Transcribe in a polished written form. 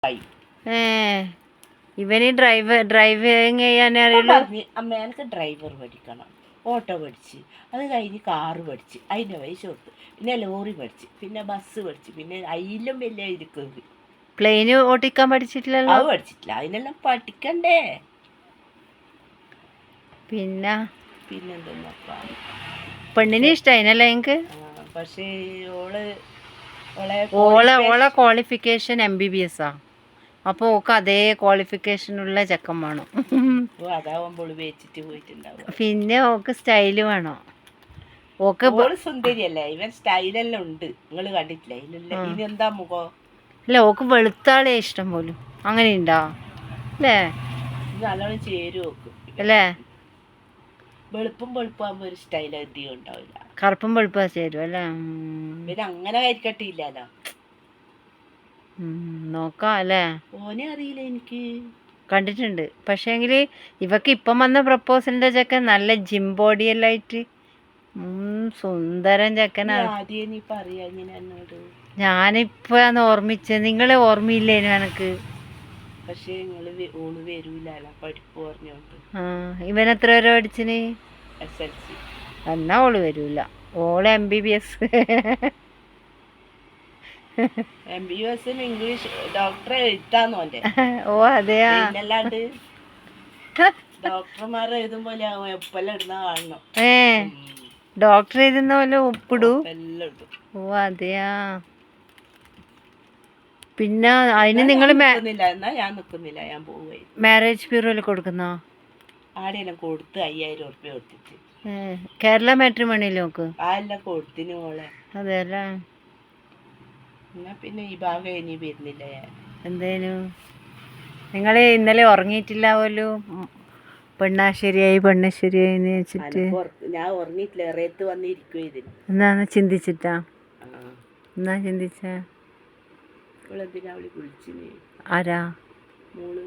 ഏ ഇവന് ഡ്രൈവിങ് ചെയ്യാൻ അറിയുള്ളൂ. അമ്മ എനിക്ക് ഡ്രൈവർ പഠിക്കണം, ഓട്ടോ പഠിച്ച്, അത് കഴിഞ്ഞ് കാറ് പഠിച്ച്, അതിൻ്റെ പൈസ കൊടുത്ത്, പിന്നെ ലോറി പഠിച്ച്, പിന്നെ ബസ് പഠിച്ച്, പിന്നെ അതിലും വലിയ ഇത് കയറി. പ്ലെയിന് ഓട്ടിക്കാൻ പഠിച്ചിട്ടില്ലല്ലോ? അത് പഠിച്ചിട്ടില്ല, അതിനെല്ലാം പഠിക്കണ്ടേ. പിന്നെന്താ പെണ്ണിനെ ഇഷ്ടായിനല്ലേ എനിക്ക്. പക്ഷേ ഓളെ ക്വാളിഫിക്കേഷൻ MBBS ആ. അപ്പോൾ ഓക്ക് അതേ ക്വാളിഫിക്കേഷനുള്ള ചെക്കൻ വേണം. പിന്നെ ഓക്ക് സ്റ്റൈല് വേണം. ഓക്ക് സുന്ദരിയല്ലേ, ഇവൻ സ്റ്റൈലെല്ലാം ഉണ്ട്, നിങ്ങൾ കണ്ടിട്ടില്ലേ? ഇതെന്താ മുഖം? അല്ല, ഓക്ക് വെളുത്താളെ ഇഷ്ടം പോലും അങ്ങനെയുണ്ടോ? അല്ലേ? നല്ലോണം ചേരും ഓക്ക് അല്ലേ? വെളുപ്പാകുമ്പോ ഒരു സ്റ്റൈൽ അധികം ഉണ്ടാവില്ല. കറുപ്പും വെളുപ്പാ ചേരും അല്ലേ? പിന്നെ അങ്ങനെ കരിക്കട്ടില്ലല്ലോ. നോക്കാം അല്ലേ? ഓനെ അറിയില്ല, എനിക്ക് കണ്ടിട്ടുണ്ട്. പക്ഷേങ്കിൽ ഇവക്ക് ഇപ്പം വന്ന പ്രപ്പോസലിൻ്റെ ചെക്കൻ നല്ല ജിം ബോഡിയെല്ലാം ആയിട്ട് സുന്ദരൻ ചെക്കനാണ്. ഞാനിപ്പോഴാണ് ഓർമ്മിച്ചത്, നിങ്ങളെ ഓർമ്മയില്ലേനു എനക്ക്. പക്ഷേ ഓള് വരൂല, പഠിപ്പ് പറഞ്ഞോണ്ട്. ഇവനെത്ര വരെ പഠിച്ചിന്? SLC. എന്നാ ഓള് വരൂല, ഓള് MBBS. MBBS ഇംഗ്ലീഷ് ഡോക്ടറെ എഴുതാന്നോ? ഓ അതെയാ. പിന്നല്ലാണ്ട് ഡോക്ടർമാരെ എഴുതുമ്പോലെ എപ്പെല്ലാം ഇടുന്ന കാണണം. ഡോക്ടർ എഴുതുന്ന പോലെ ഒപ്പിടൂ. ഓ അതെയാ. പിന്നെ അതിന് നിങ്ങൾ ഞാൻ നിക്കുന്നില്ല, ഞാൻ പോവുകയായി. മാരേജ് ബ്യൂറോയിൽ കൊടുക്കുന്നോ? ആടെയെല്ലാം കൊടുത്ത് 5000 ഉറുപ്പ്യ കൊടുത്തിട്ട്. കേരള മാട്രിമോണിയിൽ നോക്ക്. അതെല്ലാം കൊടുത്തിന് മോളെ. അതെല്ലേ. എന്നാ പിന്നെ ഈ ഭാഗം ഇനി വരുന്നില്ല. എന്തേനു നിങ്ങൾ ഇന്നലെ ഉറങ്ങിയിട്ടില്ല പോലും? പെണ്ണ് ശരിയായി എന്ന് വെച്ചിട്ട് ഞാൻ ഉറങ്ങിയിട്ടില്ല, റേത്ത് വന്നിരിക്കും. ഇതിന് എന്നാന്ന് ചിന്തിച്ചിട്ടാ? എന്നാ ചിന്തിച്ച? വിളിച്ചിന്. ആരാ? മോള്